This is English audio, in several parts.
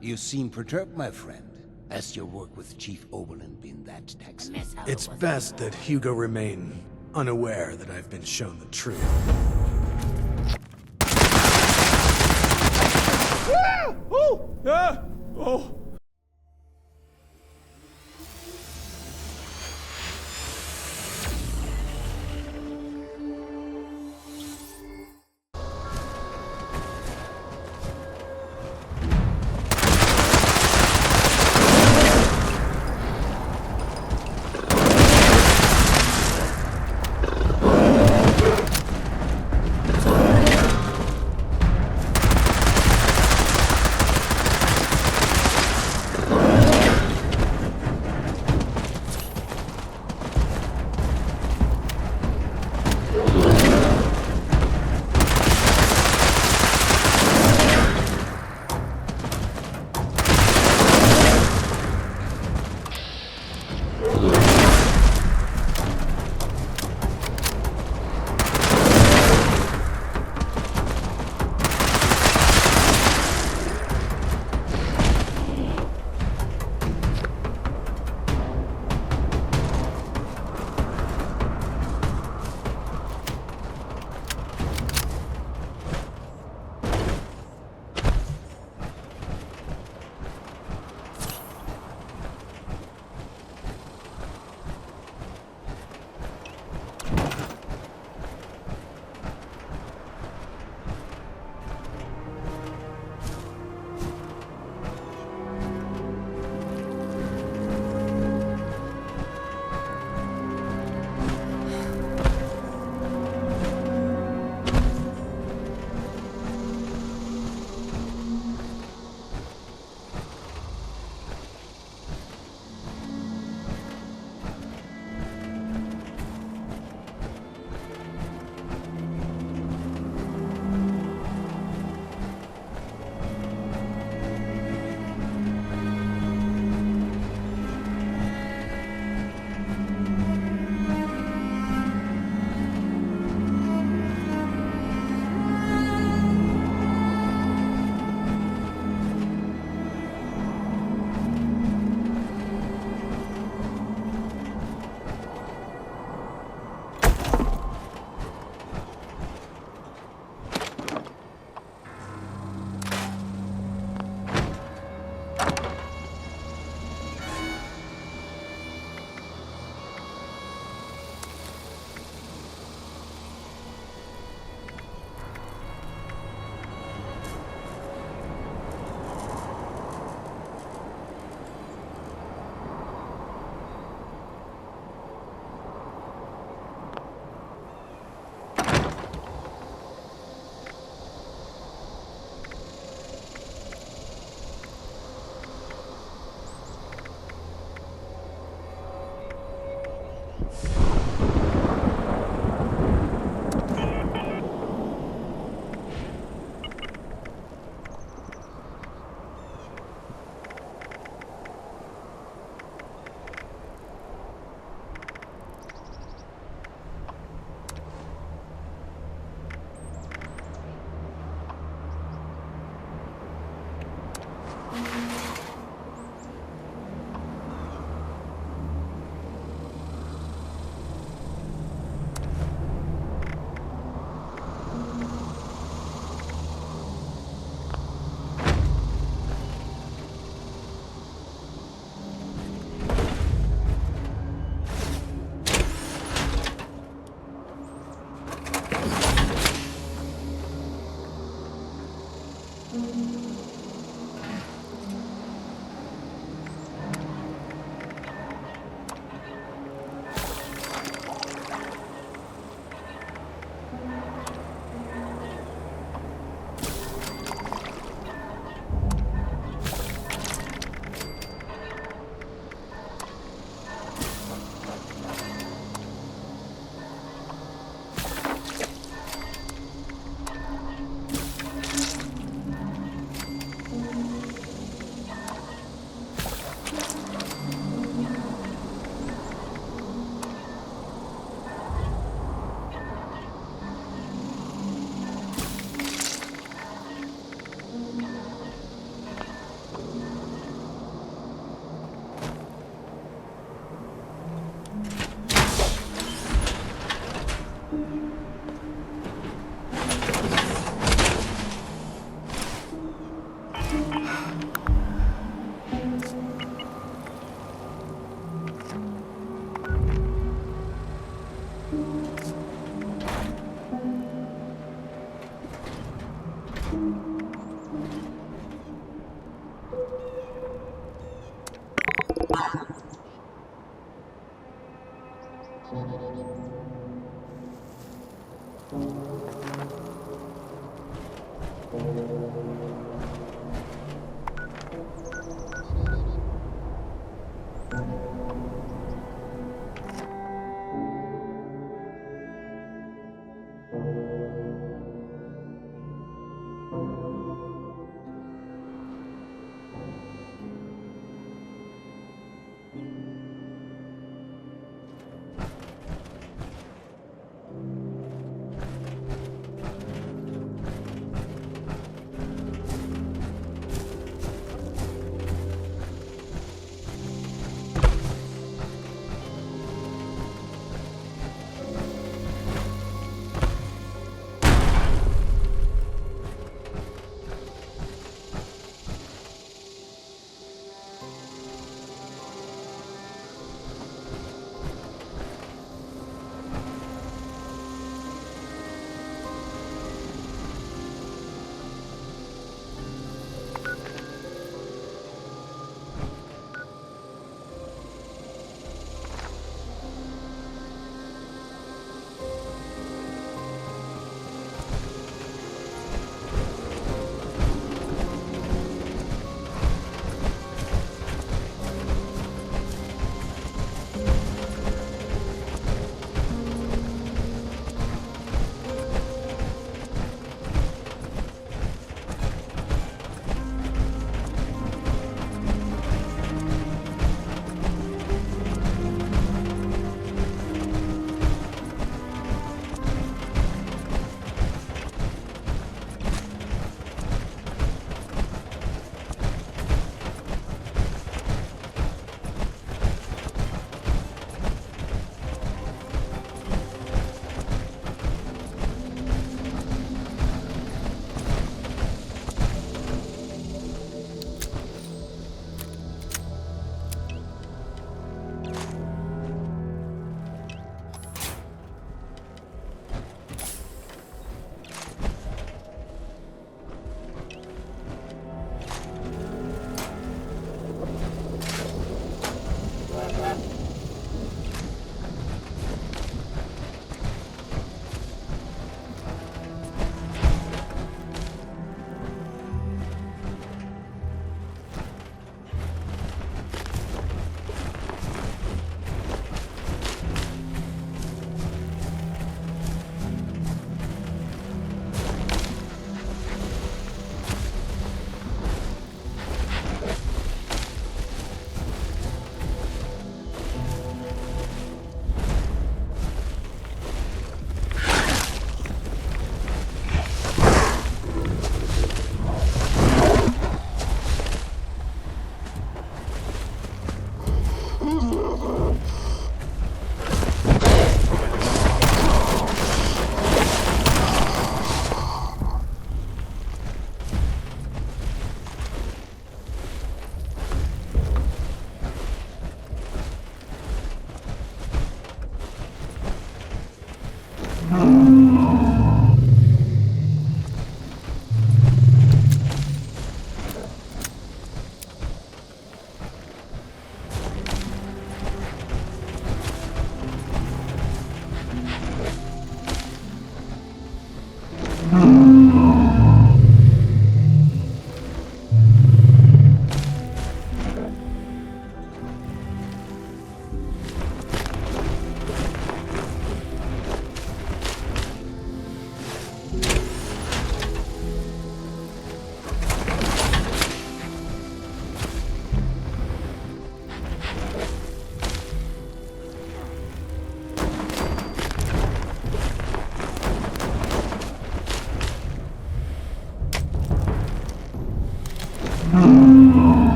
You seem perturbed, my friend. Has your work with Chief Oberlin been that taxing? It's best that Hugo remain unaware that I've been shown the truth. Ah! Oh! Ah! Oh!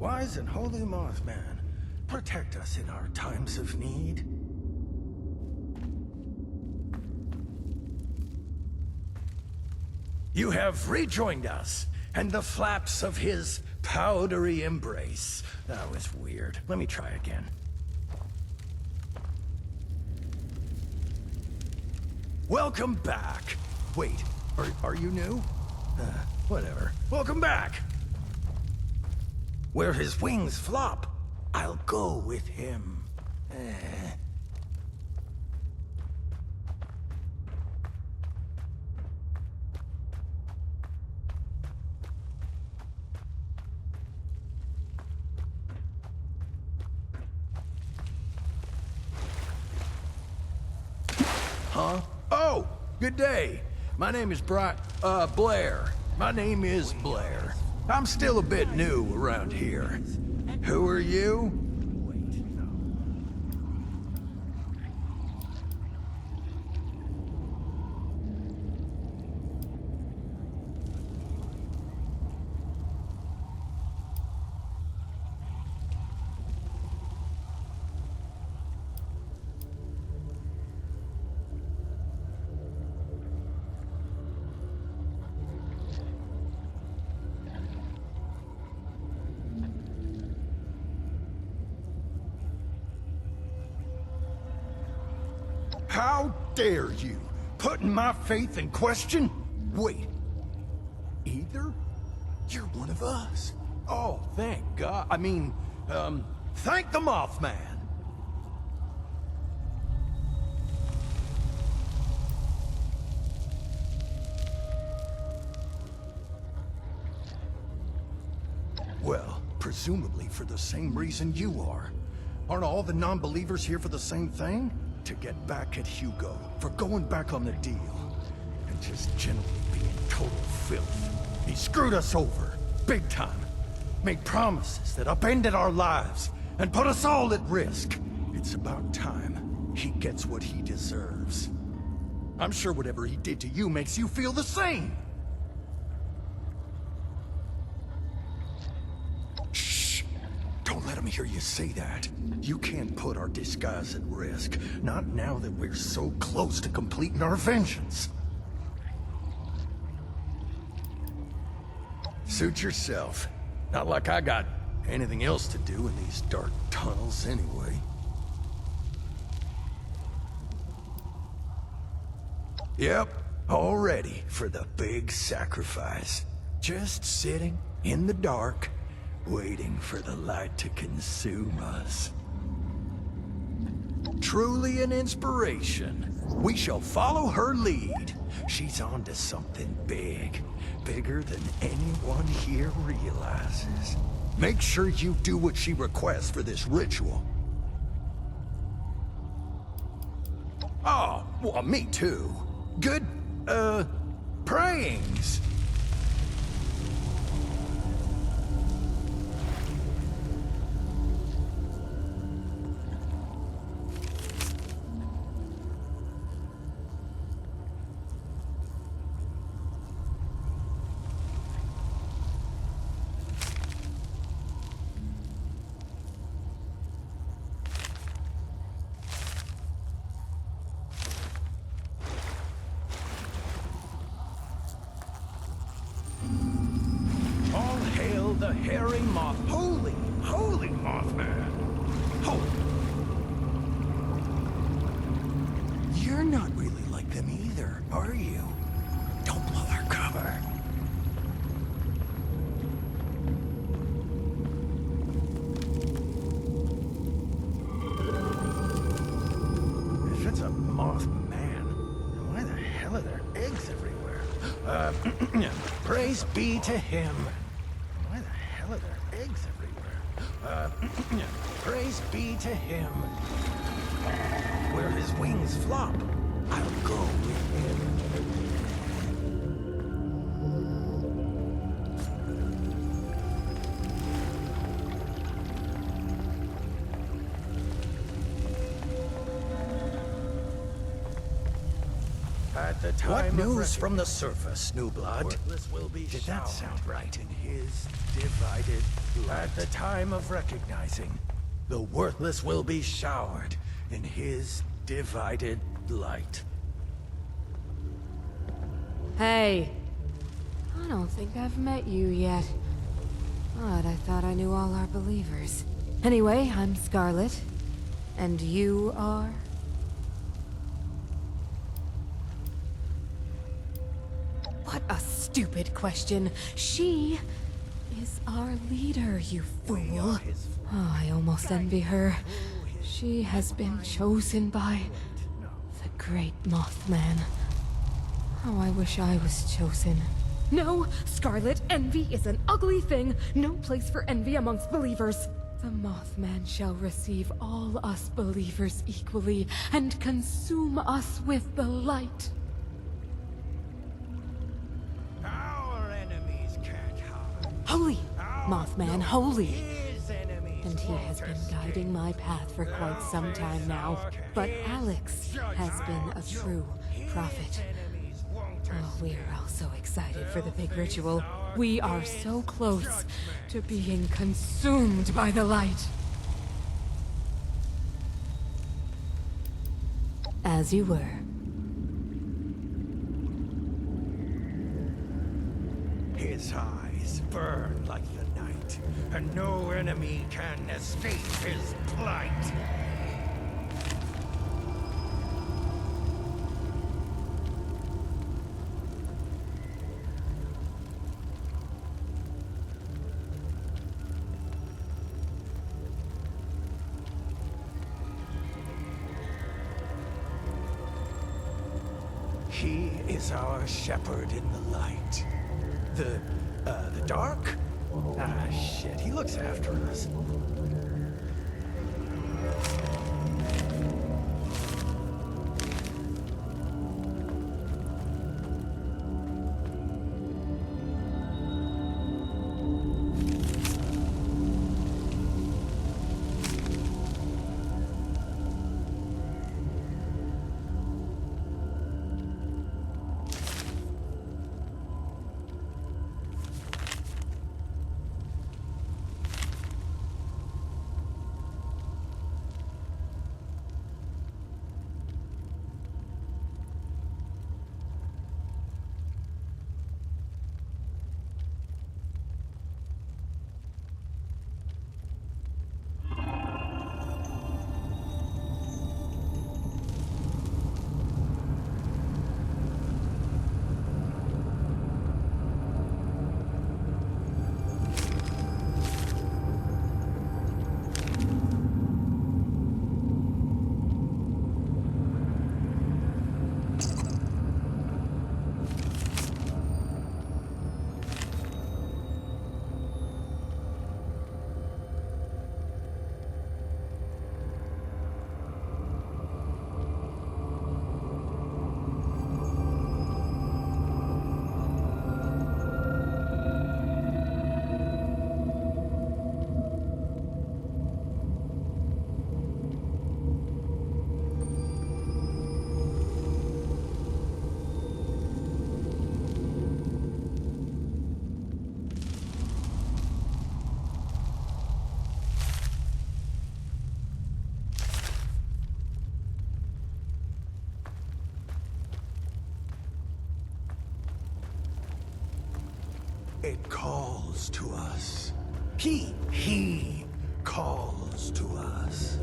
wise and holy Mothman, protect us in our times of need. You have rejoined us, and the flaps of his powdery embrace. That was weird. Let me try again. Welcome back. Wait, are you new? Whatever. Welcome back. Where his wings flop, I'll go with him. Huh? Oh, good day. My name is Blair. My name is Blair. I'm still a bit new around here. Who are you? How dare you? Putting my faith in question? Wait. Either? You're one of us. Oh, thank God. I mean, thank the Mothman. Well, presumably for the same reason you are. Aren't all the non-believers here for the same thing? To get back at Hugo for going back on the deal. And just generally being total filth. He screwed us over, big time. Made promises that upended our lives and put us all at risk. It's about time he gets what he deserves. I'm sure whatever he did to you makes you feel the same. Don't let him hear you say that. You can't put our disguise at risk. Not now that we're so close to completing our vengeance. Suit yourself. Not like I got anything else to do in these dark tunnels anyway. Yep, all ready for the big sacrifice. Just sitting in the dark, waiting for the light to consume us. Truly an inspiration. We shall follow her lead. She's on to something big. Bigger than anyone here realizes. Make sure you do what she requests for this ritual. Oh, well, me too. Good, prayings. The hairy moth. Holy Mothman. Holy. You're not really like them either, are you? Don't blow our cover. If it's a Mothman, then why the hell are there eggs everywhere? Praise be to him. Are there eggs everywhere? Praise be to him. Where his wings flop, I'll go with him. At the time what news from the surface, new blood? Did that sound right? In his divided light. At the time of recognizing, the worthless will be showered in his divided light. Hey. I don't think I've met you yet. But I thought I knew all our believers. Anyway, I'm Scarlet. And you are? What a stupid question. She is our leader, you fool. Oh, I almost envy her. She has been chosen by the great Mothman. Oh, I wish I was chosen. No, Scarlet, envy is an ugly thing. No place for envy amongst believers. The Mothman shall receive all us believers equally and consume us with the light. Our enemies can't harm. Holy! Mothman, holy! And he has been guiding my path for quite some time now. But Alex has been a true prophet. Oh, we are all so excited for the big ritual. We are so close to being consumed by the light. As you were. His eyes burn like the night, and no enemy can escape his plight. He is our shepherd in the light. The dark? Ah, shit, he looks after us. It calls to us. He calls to us.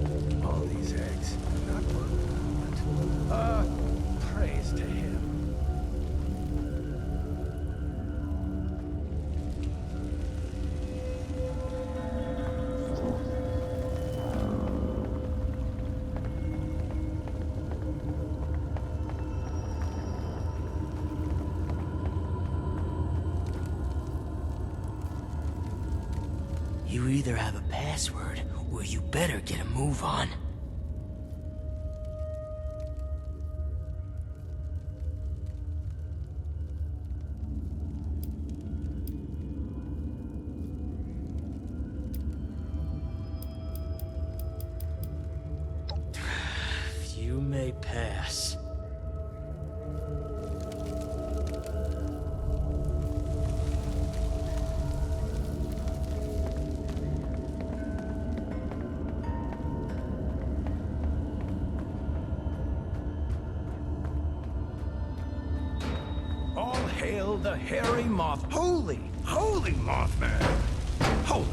All these eggs, not one. Praise to him. You either have a password, or you better get a move on. You may pass. Hail the hairy moth. Holy Mothman. Holy.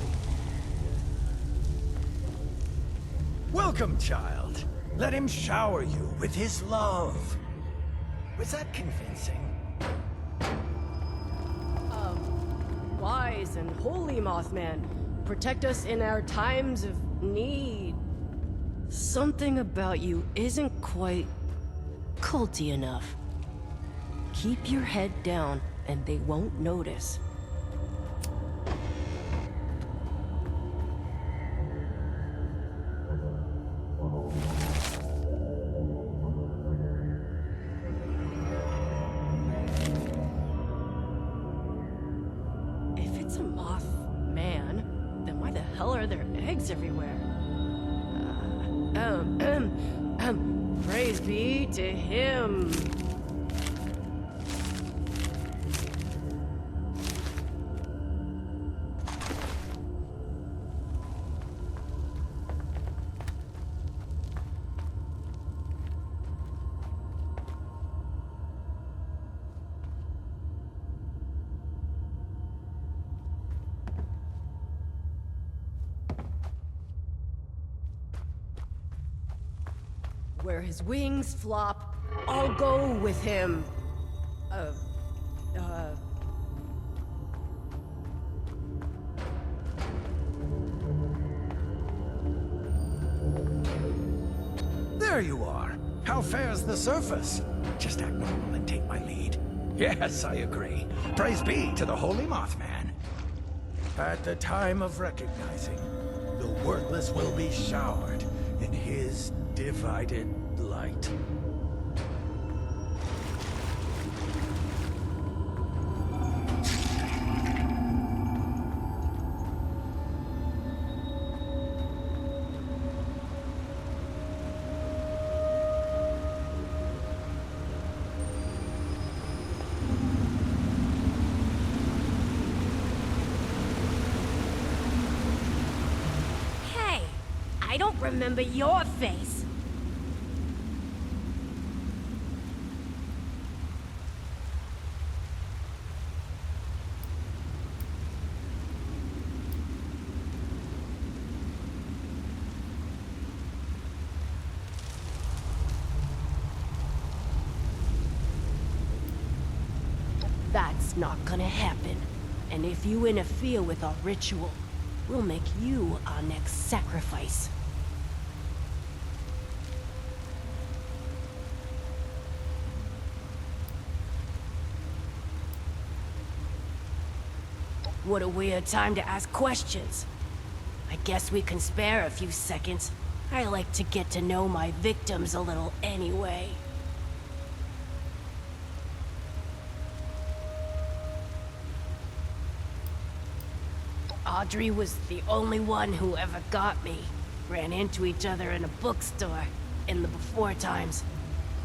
Welcome, child. Let him shower you with his love. Was that convincing? Wise and holy Mothman, protect us in our times of need. Something about you isn't quite culty enough. Keep your head down and they won't notice. If it's a Mothman, then why the hell are there eggs everywhere? Praise be to him. Where his wings flop, I'll go with him. There you are. How fares the surface? Just act normal and take my lead. Yes, I agree. Praise be to the Holy Mothman. At the time of recognizing, the worthless will be showered in his divided light. Hey, I don't remember your face. That's not gonna happen. And if you interfere with our ritual, we'll make you our next sacrifice. What a weird time to ask questions. I guess we can spare a few seconds. I like to get to know my victims a little anyway. Audrey was the only one who ever got me. Ran into each other in a bookstore in the before times.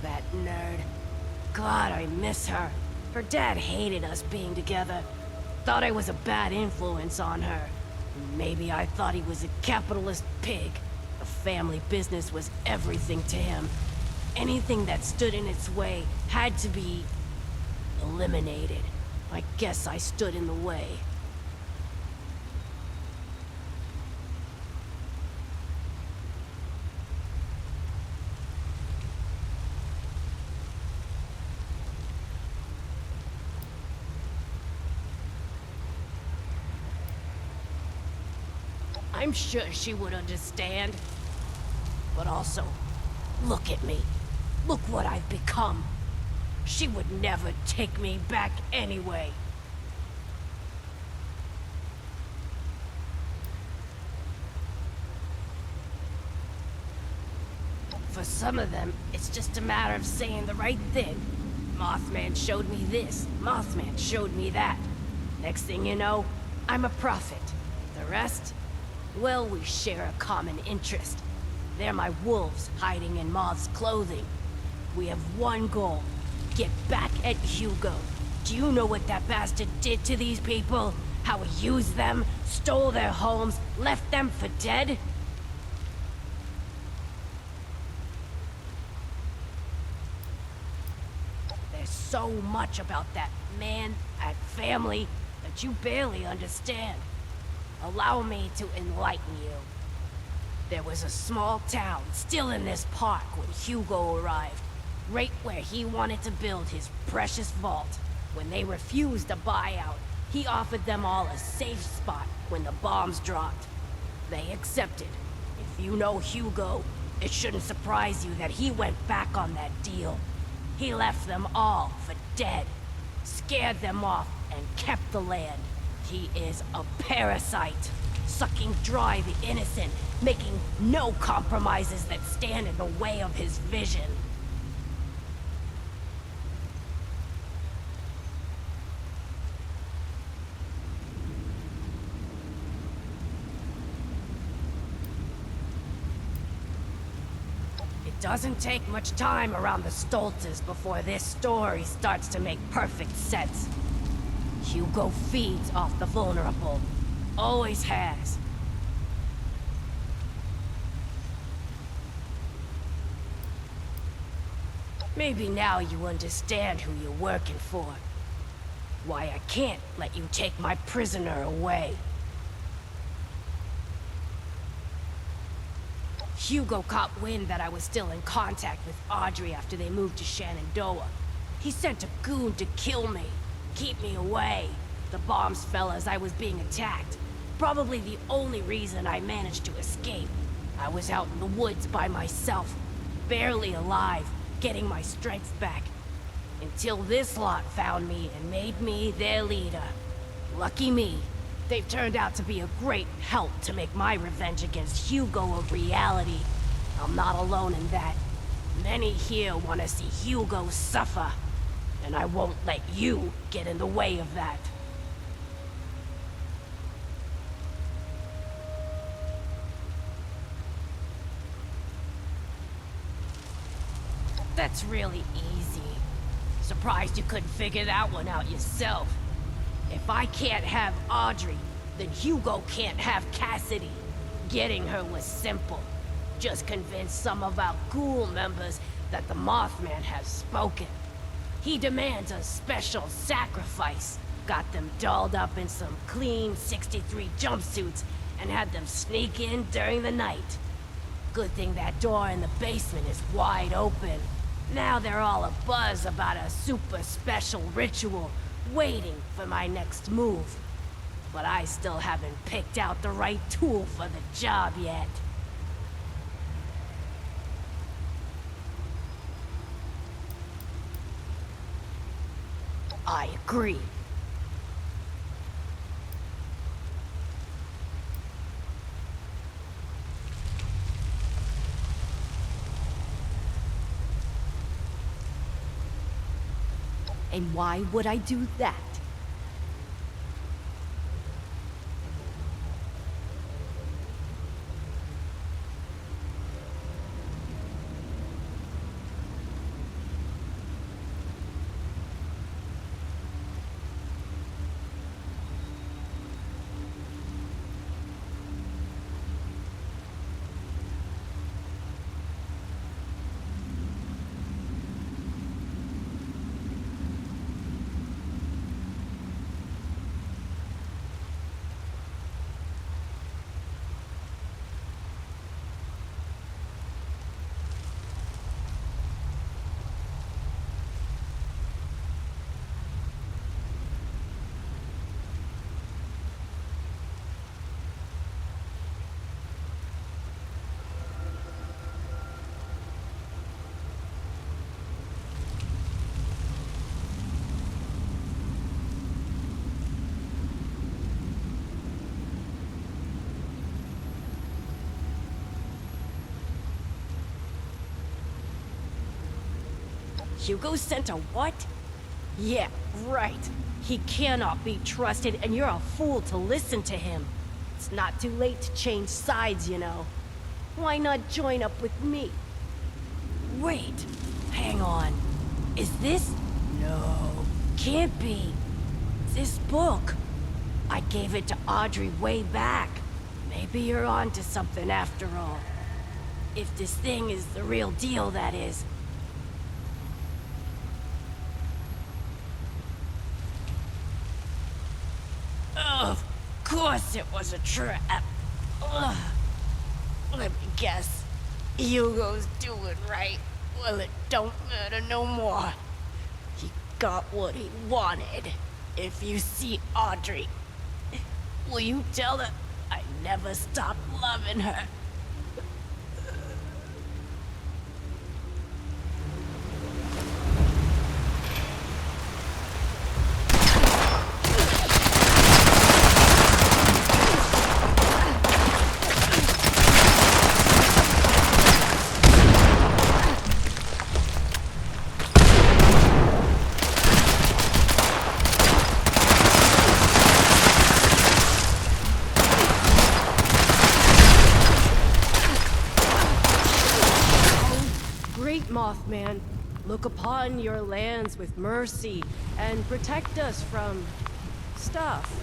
That nerd. God, I miss her. Her dad hated us being together. Thought I was a bad influence on her. Maybe I thought he was a capitalist pig. A family business was everything to him. Anything that stood in its way had to be eliminated. I guess I stood in the way. I'm sure she would understand. But also, look at me. Look what I've become. She would never take me back anyway. For some of them, it's just a matter of saying the right thing. Mothman showed me this. Mothman showed me that. Next thing you know, I'm a prophet. The rest? Well, we share a common interest. They're my wolves hiding in Moth's clothing. We have one goal. Get back at Hugo. Do you know what that bastard did to these people? How he used them, stole their homes, left them for dead? They There's so much about that man, that family, that you barely understand. Allow me to enlighten you. There was a small town still in this park when Hugo arrived, right where he wanted to build his precious vault. When they refused a buyout, he offered them all a safe spot when the bombs dropped. They accepted. If you know Hugo, it shouldn't surprise you that he went back on that deal. He left them all for dead, scared them off, and kept the land. He is a parasite, sucking dry the innocent, making no compromises that stand in the way of his vision. It doesn't take much time around the Stoltzes before this story starts to make perfect sense. Hugo feeds off the vulnerable. Always has. Maybe now you understand who you're working for. Why I can't let you take my prisoner away. Hugo caught wind that I was still in contact with Audrey after they moved to Shenandoah. He sent a goon to kill me, keep me away. The bombs fell as I was being attacked. Probably the only reason I managed to escape. I was out in the woods by myself, barely alive, getting my strength back. Until this lot found me and made me their leader. Lucky me. They've turned out to be a great help to make my revenge against Hugo a reality. I'm not alone in that. Many here want to see Hugo suffer, and I won't let you get in the way of that. That's really easy. Surprised you couldn't figure that one out yourself. If I can't have Audrey, then Hugo can't have Cassidy. Getting her was simple. Just convince some of our ghoul members that the Mothman has spoken. He demands a special sacrifice. Got them dolled up in some clean 63 jumpsuits and had them sneak in during the night. Good thing that door in the basement is wide open. Now they're all abuzz about a super special ritual, waiting for my next move. But I still haven't picked out the right tool for the job yet. I agree. And why would I do that? Hugo sent a what? Yeah, right. He cannot be trusted, and you're a fool to listen to him. It's not too late to change sides, you know. Why not join up with me? Wait, hang on. Is this? No, can't be. This book. I gave it to Audrey way back. Maybe you're on to something after all. If this thing is the real deal, that is. course it was a trap. Ugh. Let me guess. Hugo's doing right. Well, it don't matter no more. He got what he wanted. If you see Audrey, will you tell her I never stopped loving her? Mothman, look upon your lands with mercy and protect us from stuff.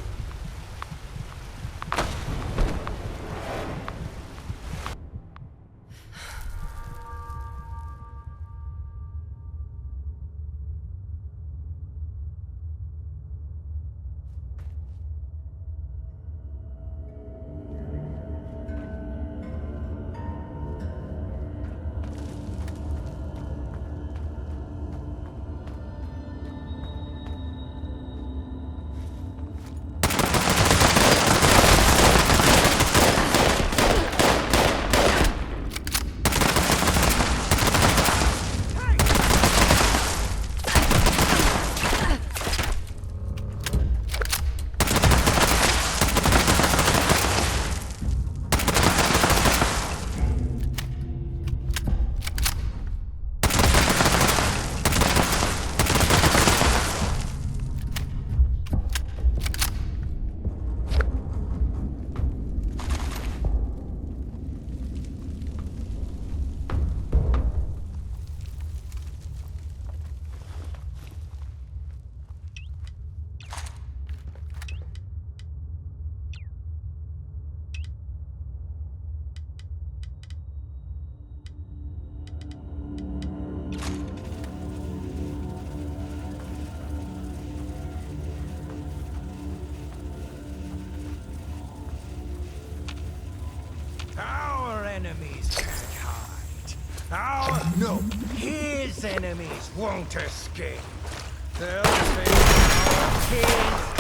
Our enemies can't hide. No, his enemies won't escape. They'll face our king.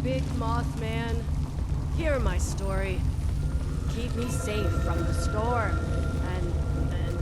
Big Mothman, hear my story. Keep me safe from the storm, and then...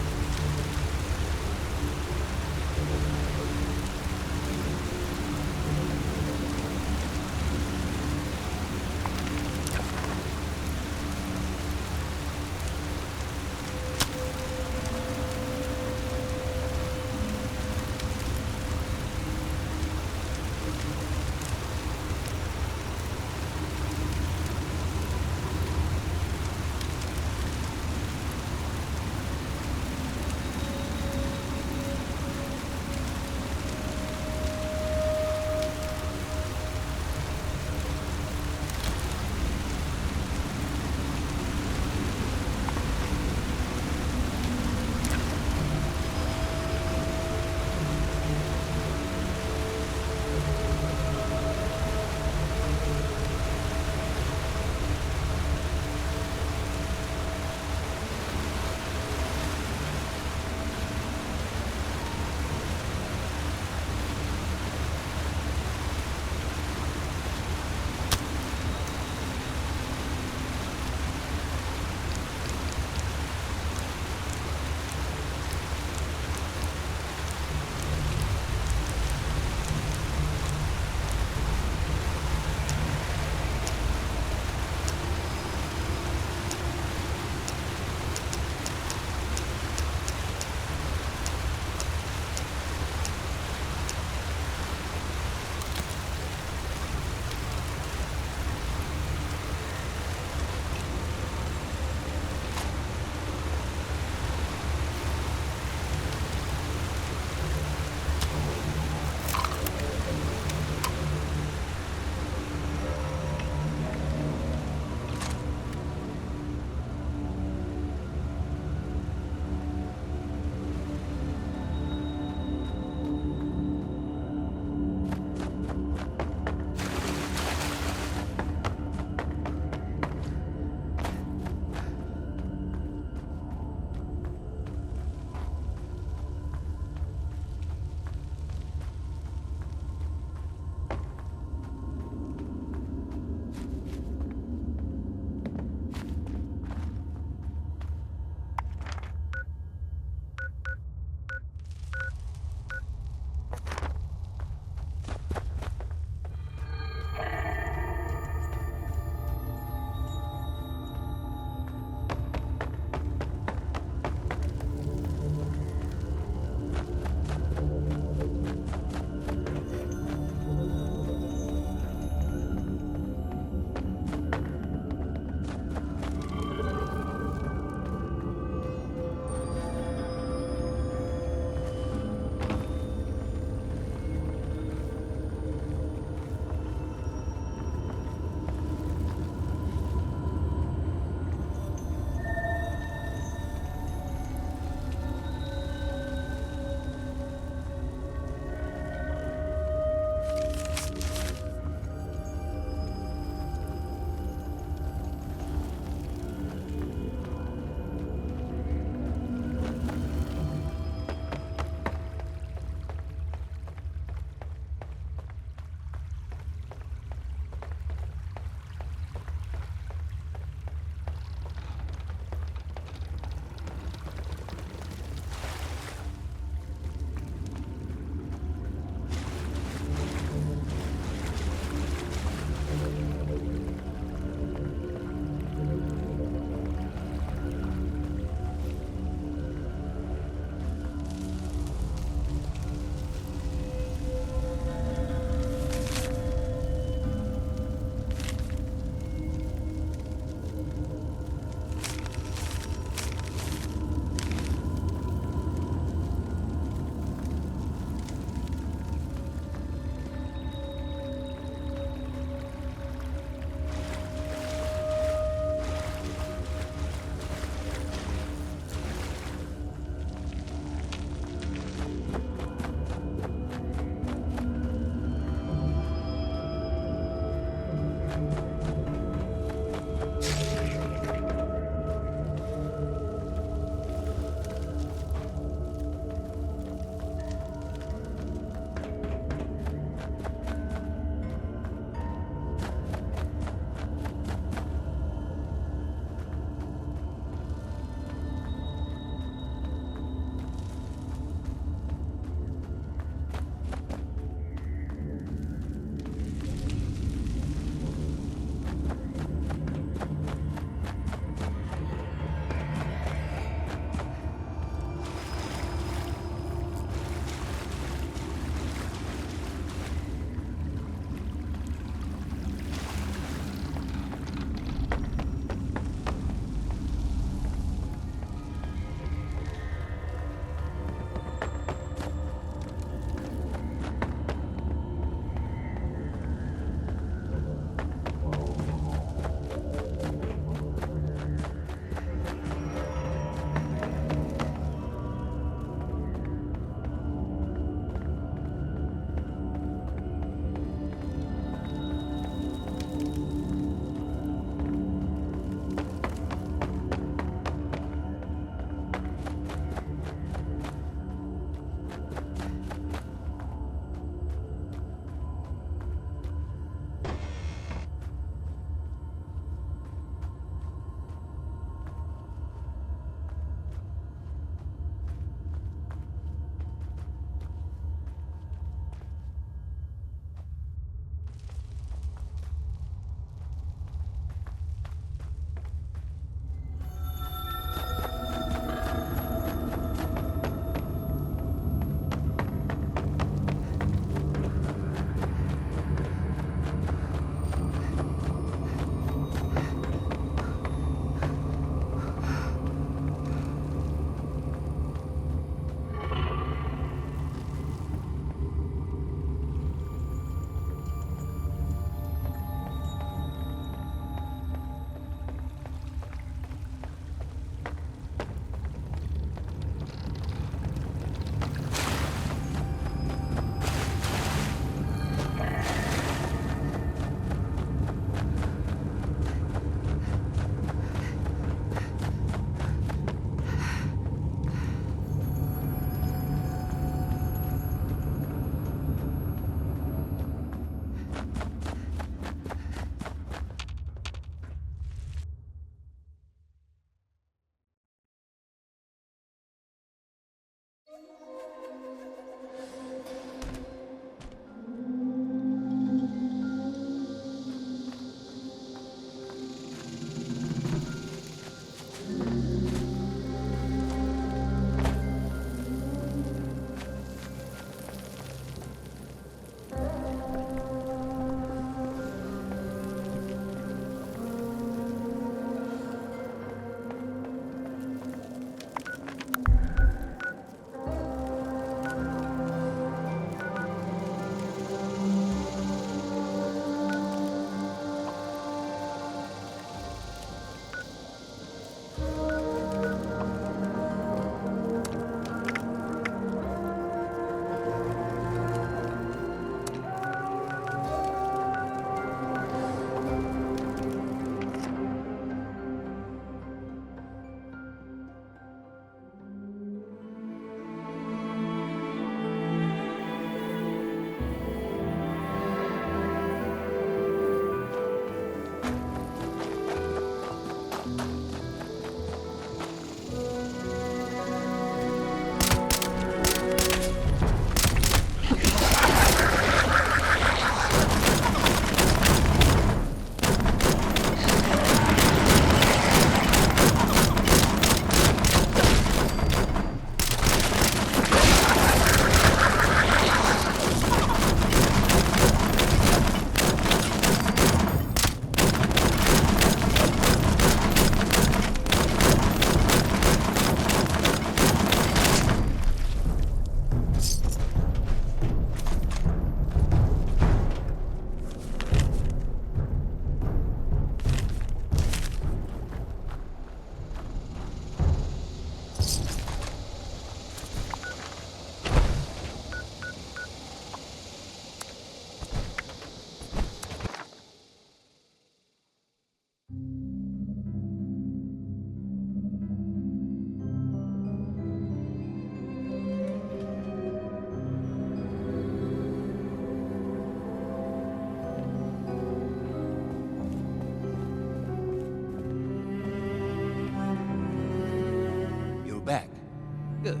Good.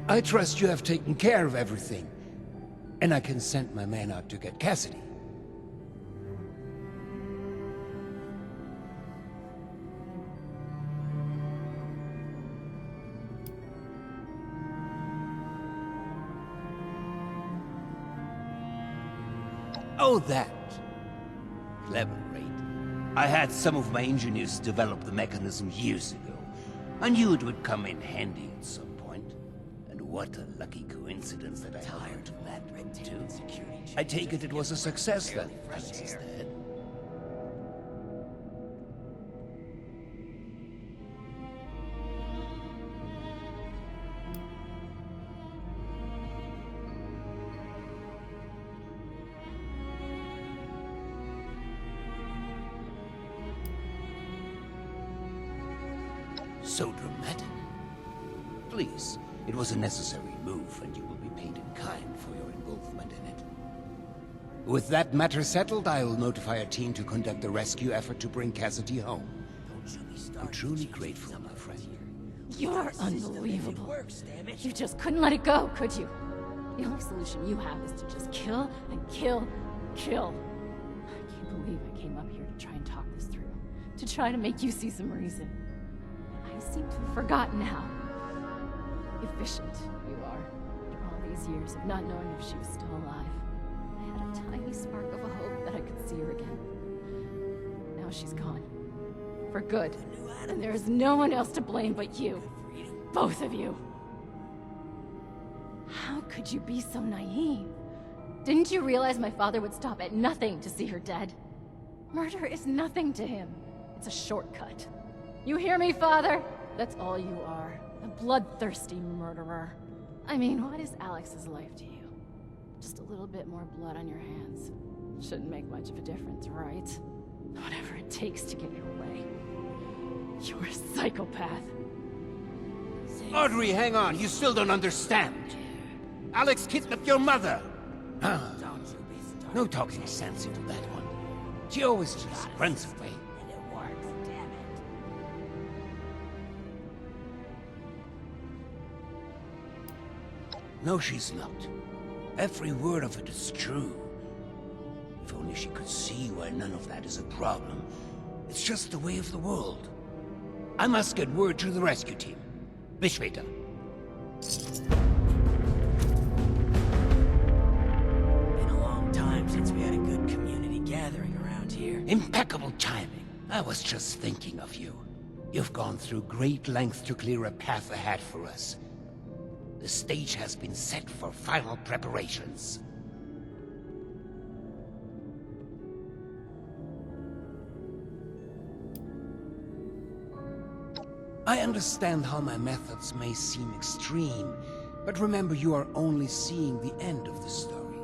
I trust you have taken care of everything. And I can send my man out to get Cassidy. Oh, that. Clever, right? I had some of my engineers develop the mechanism years ago. I knew it would come in handy at some point. And what a lucky coincidence that I hired that red too. I take it was a success then, thanks instead. So dramatic. Please, it was a necessary move, and you will be paid in kind for your involvement in it. With that matter settled, I will notify a team to conduct a rescue effort to bring Cassidy home. I'm truly grateful, my friend. You're unbelievable. You just couldn't let it go, could you? The only solution you have is to just kill and kill, kill. I can't believe I came up here to try and talk this through. To try to make you see some reason. I seem to have forgotten how efficient you are. After all these years of not knowing if she was still alive, I had a tiny spark of a hope that I could see her again. Now she's gone. For good. And there is no one else to blame but you. Both of you. How could you be so naive? Didn't you realize my father would stop at nothing to see her dead? Murder is nothing to him. It's a shortcut. You hear me, Father? That's all you are. A bloodthirsty murderer. I mean, what is Alex's life to you? Just a little bit more blood on your hands. Shouldn't make much of a difference, right? Whatever it takes to get your way. You're a psychopath. Audrey, hang on. You still don't understand. Alex kidnapped your mother. No talking sense into that one. She always just runs away. No, she's not. Every word of it is true. If only she could see why none of that is a problem. It's just the way of the world. I must get word to the rescue team. Bis später. Been a long time since we had a good community gathering around here. Impeccable timing. I was just thinking of you. You've gone through great lengths to clear a path ahead for us. The stage has been set for final preparations. I understand how my methods may seem extreme, but remember you are only seeing the end of the story.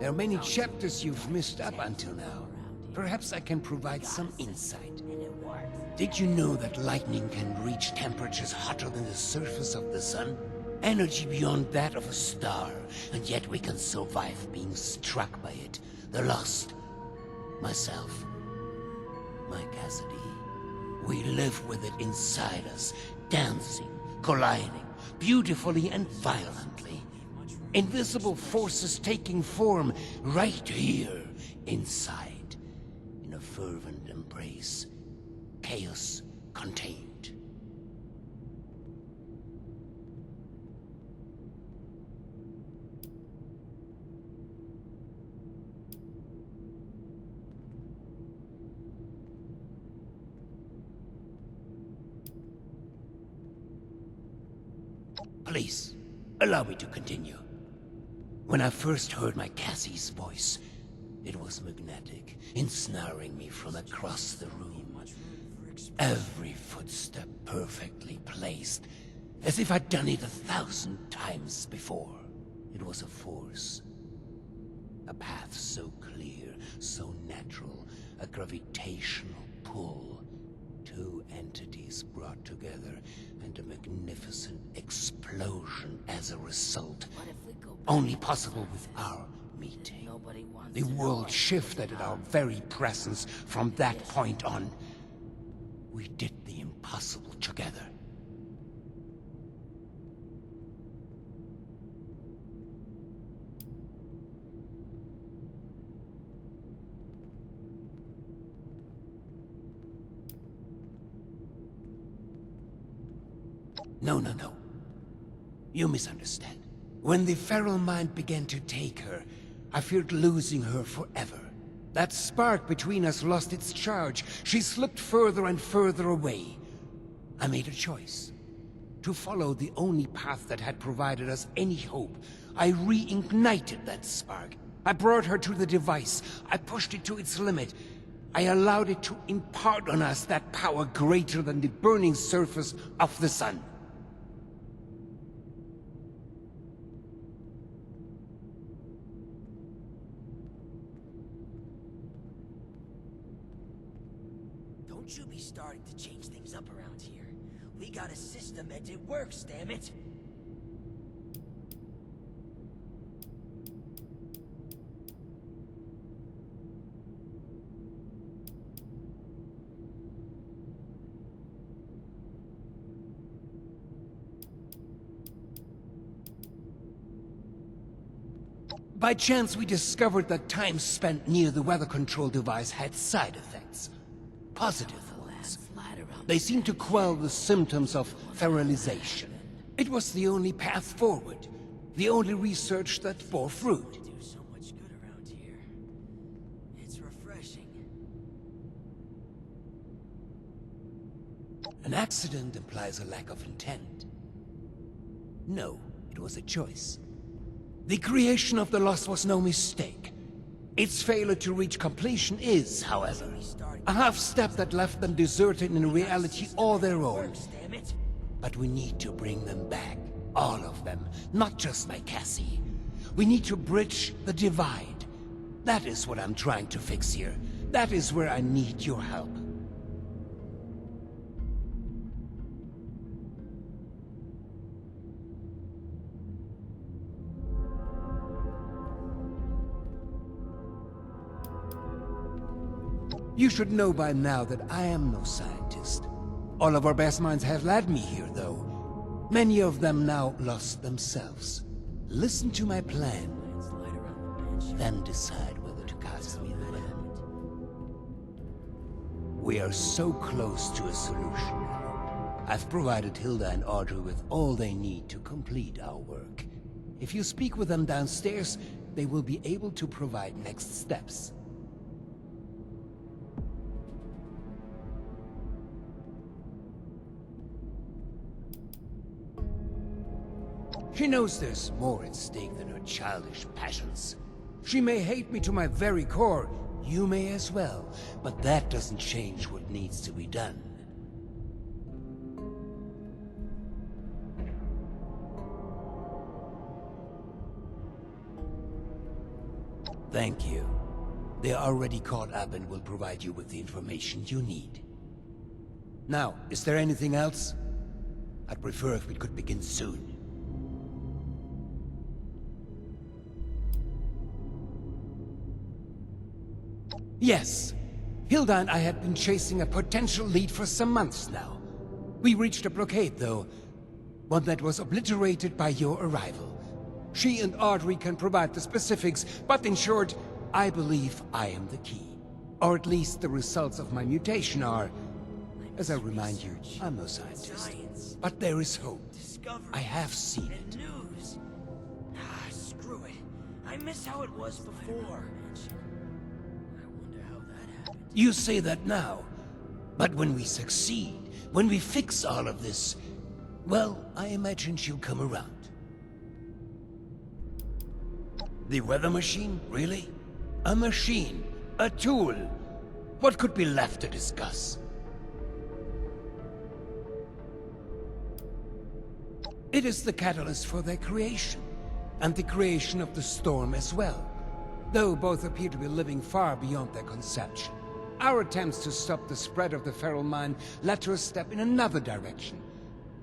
There are many chapters you've missed up until now. Perhaps I can provide some insight. Did you know that lightning can reach temperatures hotter than the surface of the sun? Energy beyond that of a star, and yet we can survive being struck by it. The lost. Myself. My Cassidy. We live with it inside us, dancing, colliding, beautifully and violently. Invisible forces taking form right here, inside. In a fervent embrace. Chaos contained. Please, allow me to continue. When I first heard my Cassie's voice, it was magnetic, ensnaring me from across the room. Every footstep perfectly placed, as if I'd done it 1,000 times before. It was a force. A path so clear, so natural, a gravitational pull. Two entities brought together, and a magnificent explosion as a result. Only possible with our meeting. The world shifted at our very presence from that point on. We did the impossible together. No, no, no. You misunderstand. When the feral mind began to take her, I feared losing her forever. That spark between us lost its charge. She slipped further and further away. I made a choice. To follow the only path that had provided us any hope. I reignited that spark. I brought her to the device. I pushed it to its limit. I allowed it to impart on us that power greater than the burning surface of the sun. Don't you be starting to change things up around here. We got a system and it works, damn it. By chance, we discovered that time spent near the weather control device had side effects. Positive ones. They seemed to quell the symptoms of feralization. It was the only path forward. The only research that bore fruit. Do so much good around here. It's refreshing. An accident implies a lack of intent. No, it was a choice. The creation of the Lost was no mistake. Its failure to reach completion is, however, a half-step that left them deserted in a reality all their own. But we need to bring them back. All of them, not just my Cassie. We need to bridge the divide. That is what I'm trying to fix here. That is where I need your help. You should know by now that I am no scientist. All of our best minds have led me here, though. Many of them now lost themselves. Listen to my plan, then decide whether to cast me the land. We are so close to a solution now. I've provided Hilda and Audrey with all they need to complete our work. If you speak with them downstairs, they will be able to provide next steps. She knows there's more at stake than her childish passions. She may hate me to my very core, you may as well, but that doesn't change what needs to be done. Thank you. They are already caught up and will provide you with the information you need. Now, is there anything else? I'd prefer if we could begin soon. Yes. Hilda and I had been chasing a potential lead for some months now. We reached a blockade, though. One that was obliterated by your arrival. She and Audrey can provide the specifics, but in short, I believe I am the key. Or at least the results of my mutation are... As I remind you, I'm no scientist. But there is hope. I have seen it. News. Ah, screw it. I miss how it was before. You say that now, but when we succeed, when we fix all of this, well, I imagine she'll come around. The weather machine, really? A machine, a tool. What could be left to discuss? It is the catalyst for their creation, and the creation of the storm as well, though both appear to be living far beyond their conception. Our attempts to stop the spread of the feral mind led to a step in another direction.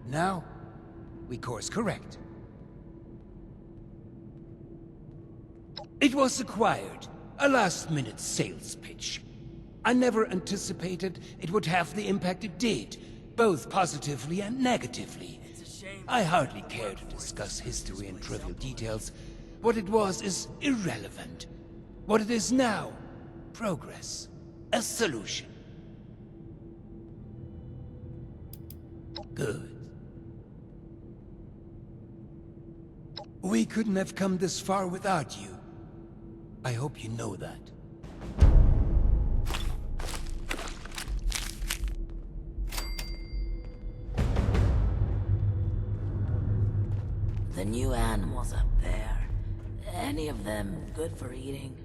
Now, we course correct. It was acquired, a last-minute sales pitch. I never anticipated it would have the impact it did, both positively and negatively. I hardly care to discuss history and trivial details. What it was is irrelevant. What it is now, progress. A solution. Good. We couldn't have come this far without you. I hope you know that. The new animals up there. Any of them good for eating?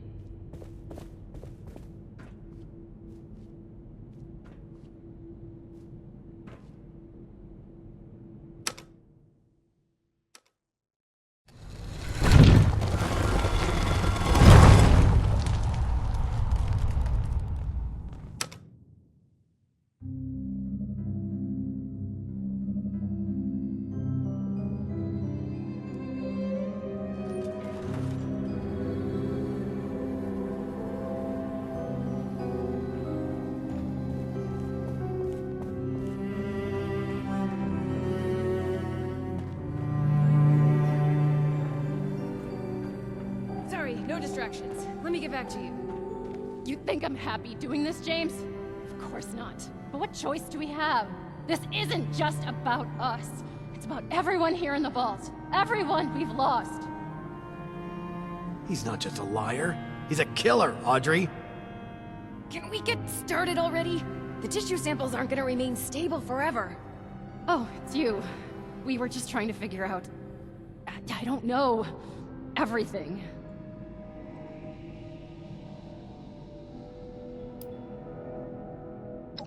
Sorry, no distractions. Let me get back to you. You think I'm happy doing this, James? Of course not. But what choice do we have? This isn't just about us. It's about everyone here in the vault. Everyone we've lost. He's not just a liar. He's a killer, Audrey. Can we get started already? The tissue samples aren't gonna remain stable forever. Oh, it's you. We were just trying to figure out... I don't know. Everything.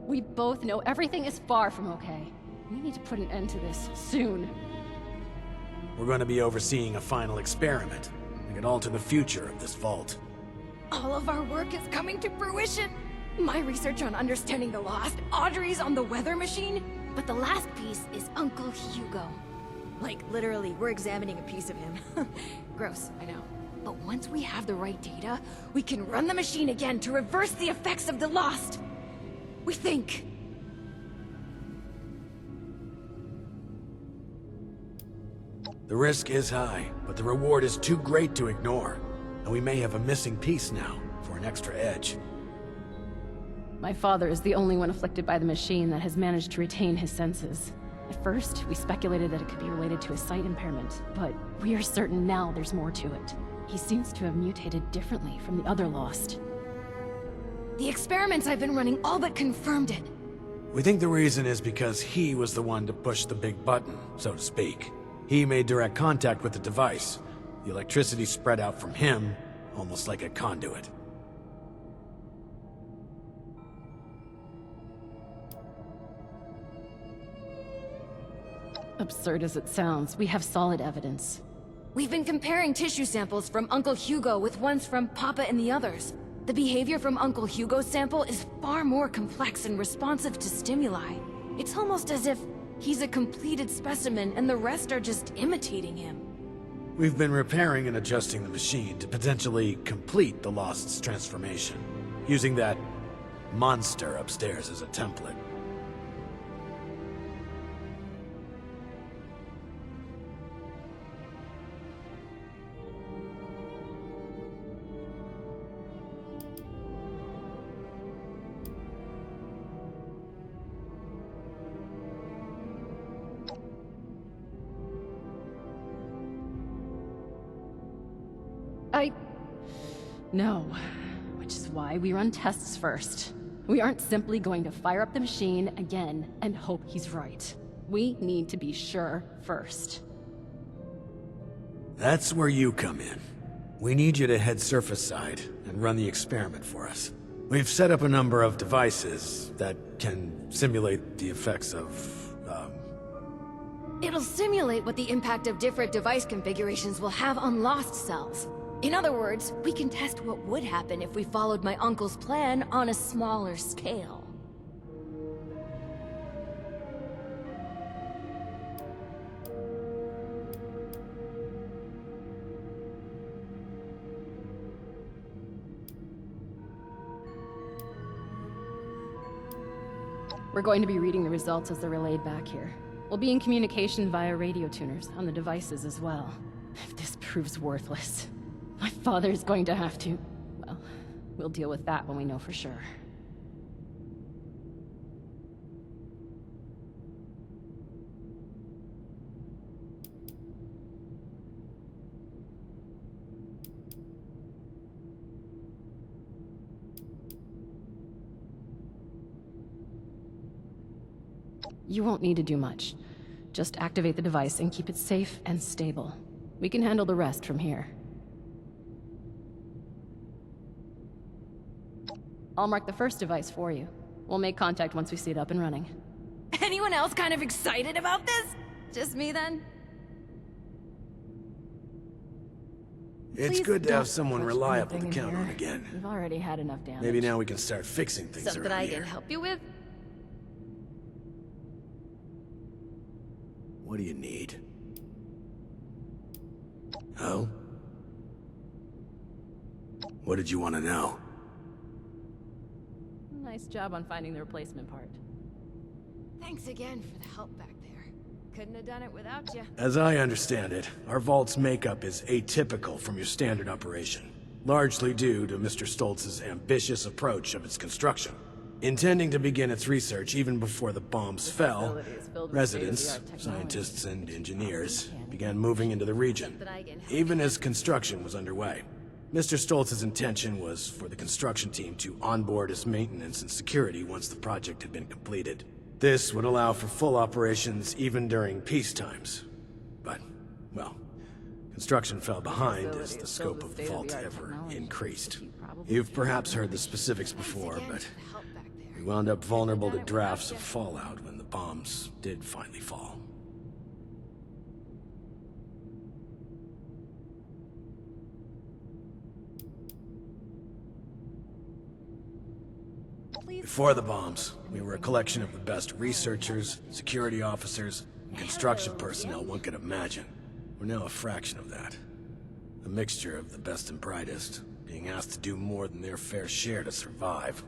We both know everything is far from okay. We need to put an end to this, soon. We're going to be overseeing a final experiment that could alter the future of this vault. All of our work is coming to fruition! My research on understanding the lost, Audrey's on the weather machine, but the last piece is Uncle Hugo. Like, literally, we're examining a piece of him. Gross, I know. But once we have the right data, we can run the machine again to reverse the effects of the lost. We think. The risk is high, but the reward is too great to ignore. And we may have a missing piece now, for an extra edge. My father is the only one afflicted by the machine that has managed to retain his senses. At first, we speculated that it could be related to a sight impairment, but we are certain now there's more to it. He seems to have mutated differently from the other lost. The experiments I've been running all but confirmed it. We think the reason is because he was the one to push the big button, so to speak. He made direct contact with the device. The electricity spread out from him, almost like a conduit. Absurd as it sounds, we have solid evidence. We've been comparing tissue samples from Uncle Hugo with ones from Papa and the others. The behavior from Uncle Hugo's sample is far more complex and responsive to stimuli. It's almost as if he's a completed specimen and the rest are just imitating him. We've been repairing and adjusting the machine to potentially complete the Lost's transformation, using that monster upstairs as a template. No. Which is why we run tests first. We aren't simply going to fire up the machine again and hope he's right. We need to be sure first. That's where you come in. We need you to head surface side and run the experiment for us. We've set up a number of devices that can simulate the effects of, It'll simulate what the impact of different device configurations will have on lost cells. In other words, we can test what would happen if we followed my uncle's plan on a smaller scale. We're going to be reading the results as they're relayed back here. We'll be in communication via radio tuners on the devices as well. If this proves worthless, my father's going to have to... well, we'll deal with that when we know for sure. You won't need to do much. Just activate the device and keep it safe and stable. We can handle the rest from here. I'll mark the first device for you. We'll make contact once we see it up and running. Anyone else kind of excited about this? Just me then? It's Please good to have don't someone touch reliable to anything in count on here. again. We've already had enough damage. Maybe now we can start fixing things Something around I here. can help you with? What do you need? Oh? What did you want to know? Nice job on finding the replacement part. Thanks again for the help back there. Couldn't have done it without you. As I understand it, our vault's makeup is atypical from your standard operation, largely due to Mr. Stoltz's ambitious approach of its construction. Intending to begin its research even before the bombs fell, facility is filled with residents, state-of-the-art technology. scientists, and engineers began moving into the region, even as construction was underway. Mr. Stoltz's intention was for the construction team to onboard as maintenance and security once the project had been completed. This would allow for full operations even during peace times. But, well, construction fell behind as the scope of the vault ever increased. You've perhaps heard the specifics before, but we wound up vulnerable to drafts of fallout when the bombs did finally fall. Before the bombs, we were a collection of the best researchers, security officers, and construction personnel one could imagine. We're now a fraction of that. A mixture of the best and brightest, being asked to do more than their fair share to survive.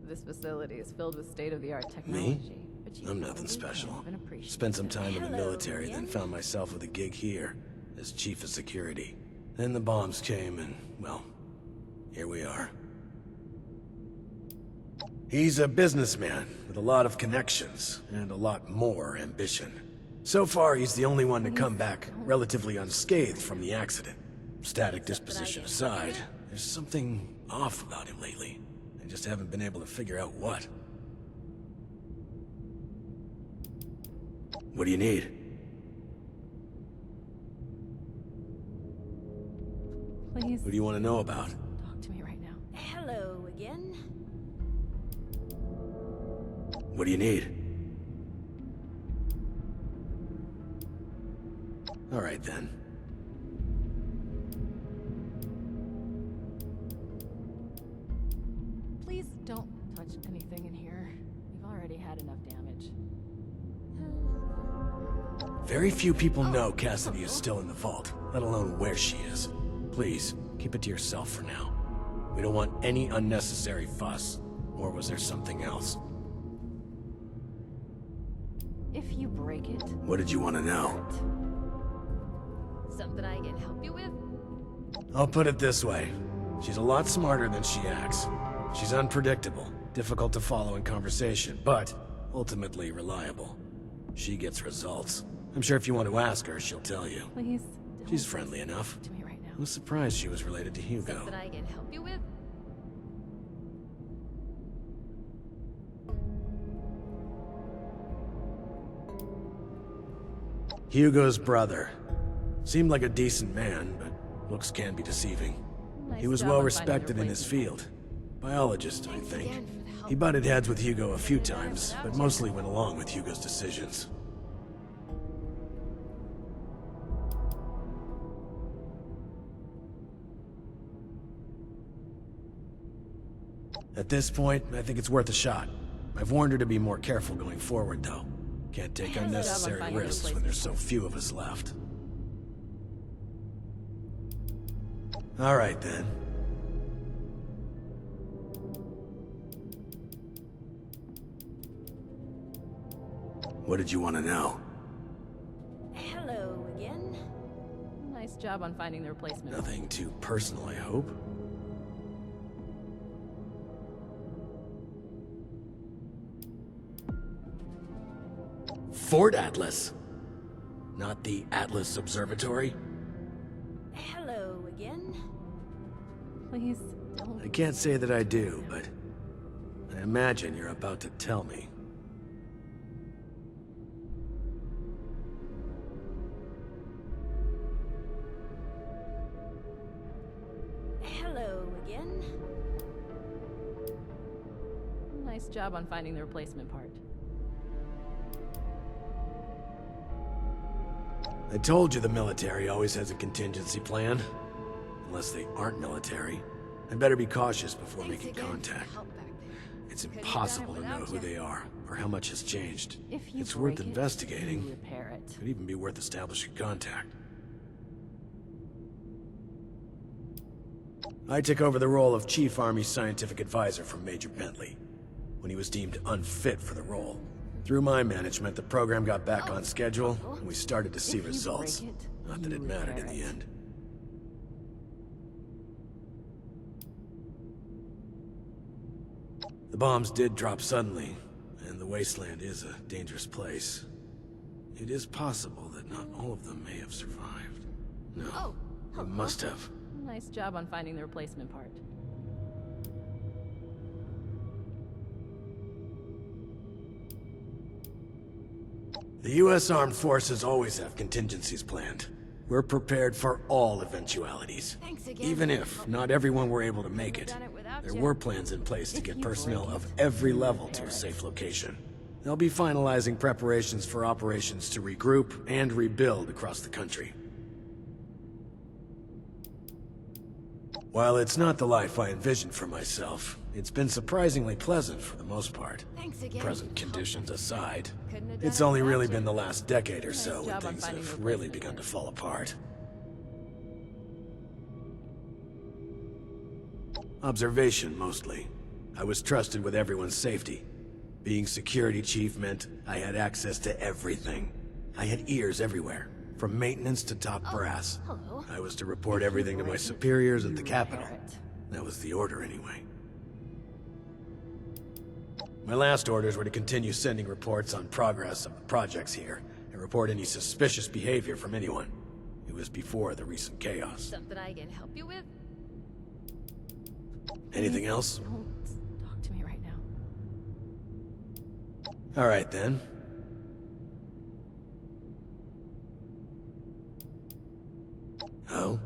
This facility is filled with state-of-the-art technology. But you I'm nothing probably special. don't even appreciate Spent some time in the Hello military, again. then found myself with a gig here, as chief of security. Then the bombs came and, well, here we are. He's a businessman with a lot of connections and a lot more ambition. So far, he's the only one to come back relatively unscathed from the accident. Static disposition aside, there's something off about him lately. I just haven't been able to figure out what. What do you need? Please Who do you want to know about? talk to me right now. Hello again. What do you need? All right, then. Please don't touch anything in here. We've already had enough damage. Very few people know Cassidy is still in the vault, let alone where she is. Please, keep it to yourself for now. We don't want any unnecessary fuss. Or was there something else? If you break it, What did you want to know? Something I can help you with? I'll put it this way. She's a lot smarter than she acts. She's unpredictable, difficult to follow in conversation, but ultimately reliable. She gets results. I'm sure if you want to ask her, she'll tell you. please don't She's friendly enough. talk to me right now. I was surprised she was related to Hugo. Something I can help you with? Hugo's brother. Seemed like a decent man, but looks can be deceiving. Nice He was job well on finding respected the in his replacement. field. Biologist, I think. again for the help. He butted heads with Hugo a few times, but mostly went along with Hugo's decisions. At this point, I think it's worth a shot. I've warned her to be more careful going forward, though. Can't take Job on unnecessary finding a risks when there's so few of us left. All right, then. What did you want to know? Hello again. Nice job on finding the replacement. Nothing too personal, I hope. Fort Atlas. Not the Atlas Observatory? Hello again. Please don't I I can't say that I do, but I imagine you're about to tell me. Hello again. Nice job on finding the replacement part. I told you the military always has a contingency plan. Unless they aren't military. I'd better be cautious before making contact. It's impossible to know who they are, or how much has changed. It's worth investigating. Repair it. Could even be worth establishing contact. I took over the role of Chief Army Scientific Advisor from Major Bentley, when he was deemed unfit for the role. Through my management, the program got back on schedule, and we started to see results. Not that it mattered in the end. The bombs did drop suddenly, and the wasteland is a dangerous place. It is possible that not all of them may have survived. No, they must have. Nice job on finding the replacement part. The U.S. Armed Forces always have contingencies planned. We're prepared for all eventualities. Even if not everyone were able to make it, there were plans in place to get personnel of every level to a safe location. They'll be finalizing preparations for operations to regroup and rebuild across the country. While it's not the life I envisioned for myself, it's been surprisingly pleasant for the most part. Present conditions aside. It's only really been the last decade or so when things have really begun to fall apart. Observation, mostly. I was trusted with everyone's safety. Being security chief meant I had access to everything. I had ears everywhere, from maintenance to top brass. I was to report everything to my superiors at the Capitol. That was the order anyway. My last orders were to continue sending reports on progress of the projects here, and report any suspicious behavior from anyone. It was before the recent chaos. Something I can help you with? Anything else? Don't talk to me right now. All right, then. Oh?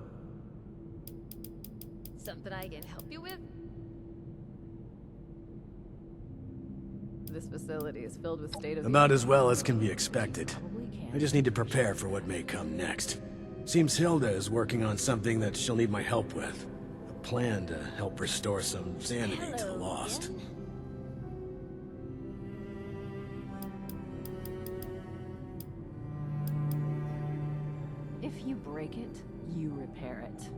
Something I can help you with? This facility is filled with state-of-the-art... About as well as can be expected. Probably can. I just need to prepare for what may come next. Seems Hilda is working on something that she'll need my help with. A plan to help restore some sanity to the lost. If you break it, you repair it.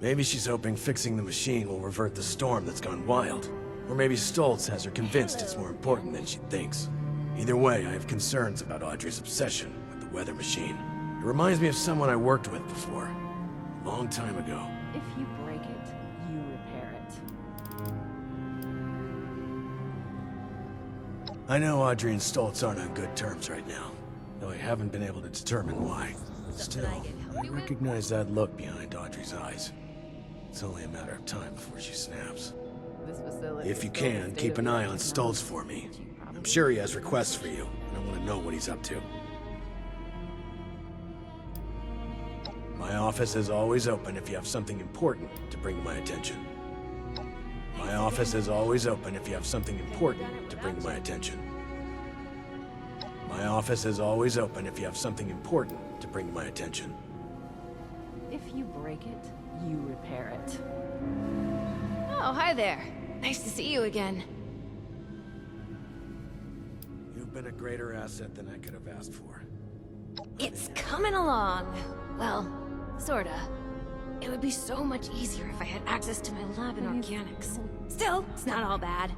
Maybe she's hoping fixing the machine will revert the storm that's gone wild. Or maybe Stoltz has her convinced it's more important than she thinks. Either way, I have concerns about Audrey's obsession with the weather machine. It reminds me of someone I worked with before. A long time ago. If you break it, you repair it. I know Audrey and Stoltz aren't on good terms right now, though I haven't been able to determine why. Still, I recognize that look behind Audrey's eyes. It's only a matter of time before she snaps. This facility If you is filled can, with keep an eye state-of-the-art on Stoltz for me. I'm sure he has requests for you, and I want to know what he's up to. My office is always open if you have something important to bring to my attention. My office is always open if you have something important to bring to my attention. My office is always open if you have something important to bring to my attention. If you break it, you repair it. Oh, hi there. Nice to see you again. You've been a greater asset than I could have asked for. It's coming along. Well, sorta. It would be so much easier if I had access to my lab in organics. Still, it's not all bad.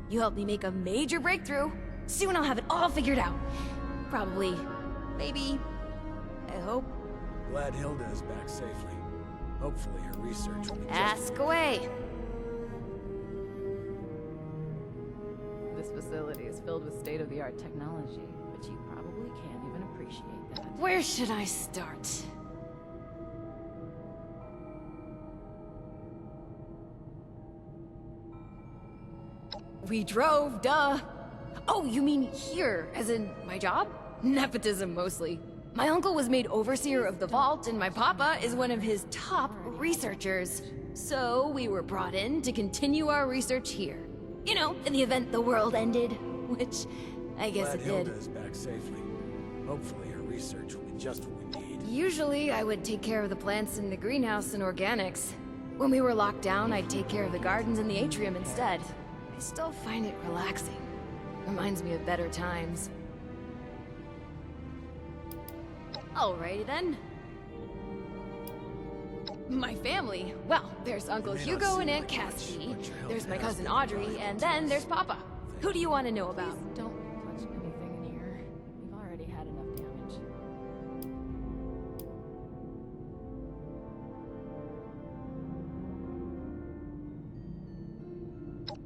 You helped me make a major breakthrough. Soon I'll have it all figured out. Probably. Maybe. I hope. Glad Hilda is back safely. Hopefully her research will be Ask away. This facility is filled with state-of-the-art technology, but you probably can't even appreciate that. Where should I start? We drove, duh. Oh, you mean here, as in my job? Nepotism, mostly. My uncle was made overseer of the vault, and my papa is one of his top researchers. So we were brought in to continue our research here. You know, in the event the world ended, which I guess Glad it Hilda did. is back safely. Hopefully her research will be just what we need. Usually, I would take care of the plants in the greenhouse and organics. When we were locked down, I'd take care of the gardens and the atrium instead. I still find it relaxing. Reminds me of better times. Alrighty then. My family. Well, there's Uncle Hugo and Aunt Cassidy. There's my cousin Audrey, and then there's Papa. Who do you want to know about? Don't touch anything in here. We've already had enough damage.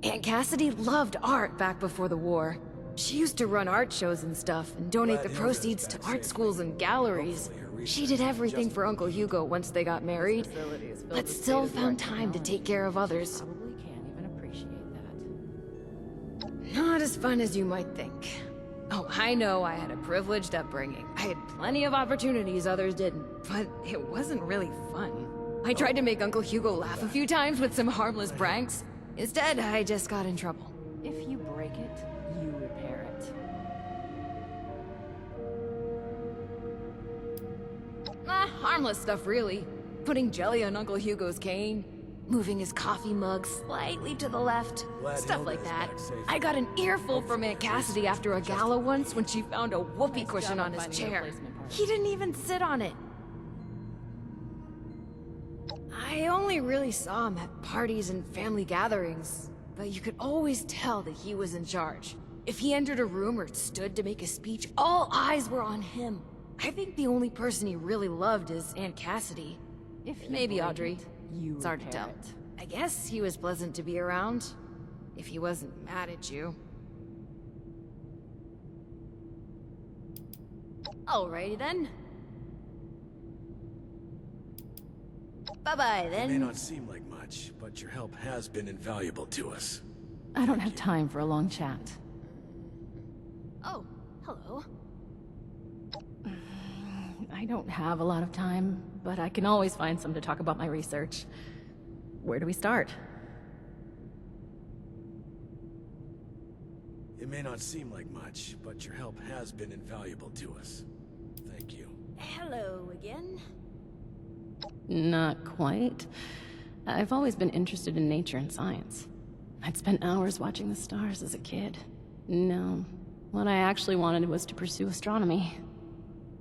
Aunt Cassidy loved art back before the war. She used to run art shows and stuff, and donate the proceeds to art schools and galleries. She did everything for Uncle Hugo once they got married, but still found time to take care of others. Probably can't even appreciate that. Not as fun as you might think. Oh, I know I had a privileged upbringing. I had plenty of opportunities others didn't, but it wasn't really fun. I tried to make Uncle Hugo laugh a few times with some harmless pranks. Instead, I just got in trouble. If you break it, you repair it. Harmless stuff, really. Putting jelly on Uncle Hugo's cane, moving his coffee mug slightly to the left, stuff like that. I got an earful from Aunt Cassidy after a gala once when she found a whoopee cushion on his chair. He didn't even sit on it. I only really saw him at parties and family gatherings, but you could always tell that he was in charge. If he entered a room or stood to make a speech, all eyes were on him. I think the only person he really loved is Aunt Cassidy. If you Maybe break Audrey. it, you It's hard to repair tell. it. I guess he was pleasant to be around, if he wasn't mad at you. Alrighty then. Bye-bye It then. may not seem like much, but your help has been invaluable to us. I don't have time for a long chat. Oh, hello. I don't have a lot of time, but I can always find some to talk about my research. Where do we start? It may not seem like much, but your help has been invaluable to us. Thank you. Hello again. Not quite. I've always been interested in nature and science. I'd spent hours watching the stars as a kid. No, what I actually wanted was to pursue astronomy.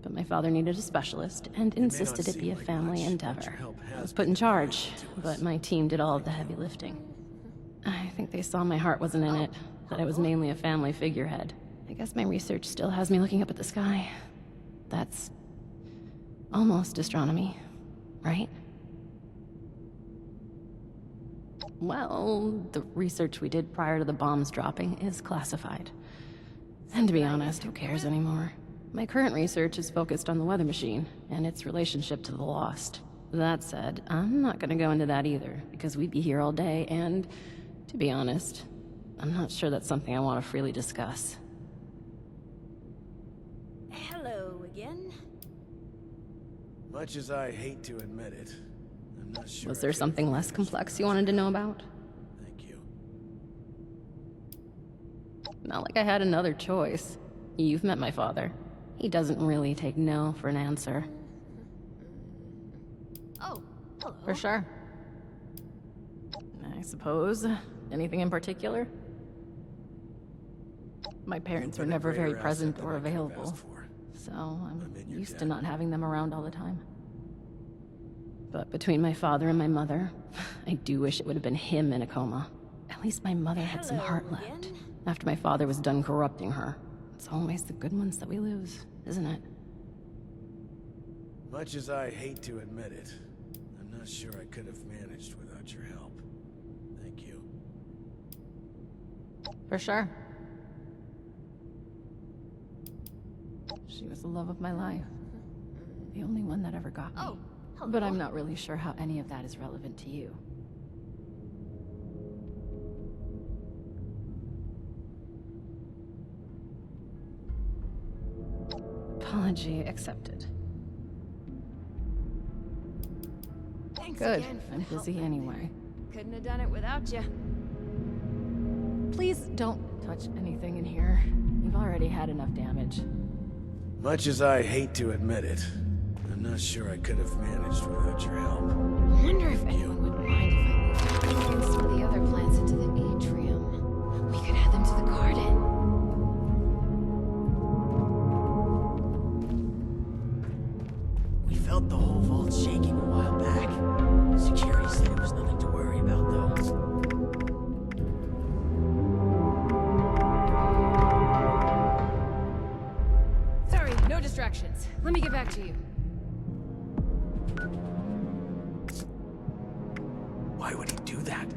But my father needed a specialist and insisted it be a family endeavor. I was put in charge, but my team did all of the heavy lifting. I think they saw my heart wasn't in it, that I was mainly a family figurehead. I guess my research still has me looking up at the sky. That's almost astronomy, right? Well, the research we did prior to the bombs dropping is classified. And to be honest, who cares anymore? My current research is focused on the weather machine and its relationship to the Lost. That said, I'm not gonna go into that either, because we'd be here all day, and to be honest, I'm not sure that's something I want to freely discuss. Hello again. Much as I hate to admit it, I'm not sure. Was there something less complex you wanted to know about? Thank you. Not like I had another choice. You've met my father. He doesn't really take no for an answer. Oh, hello. For sure. I suppose. Anything in particular? My parents were never very present or available, so I'm used to not having them around all the time. But between my father and my mother, I do wish it would have been him in a coma. At least my mother had some heart left. After my father was done corrupting her. It's always the good ones that we lose, isn't it? Much as I hate to admit it, I'm not sure I could have managed without your help. Thank you. For sure. She was the love of my life. The only one that ever got me. Oh, hello. But I'm not really sure how any of that is relevant to you. Apology accepted. Thanks Good. again for I'm the help busy back anyway. there. Couldn't have done it without you. Please don't touch anything in here. You've already had enough damage. Much as I hate to admit it, I'm not sure I could have managed without your help. I wonder if anyone would mind if I moved some of the other plants into the atrium. We could add them to the garden. We felt the whole vault shaking a while back. Security said it was nothing to worry about, though. Sorry, no distractions. Let me get back to you. Why would he do that?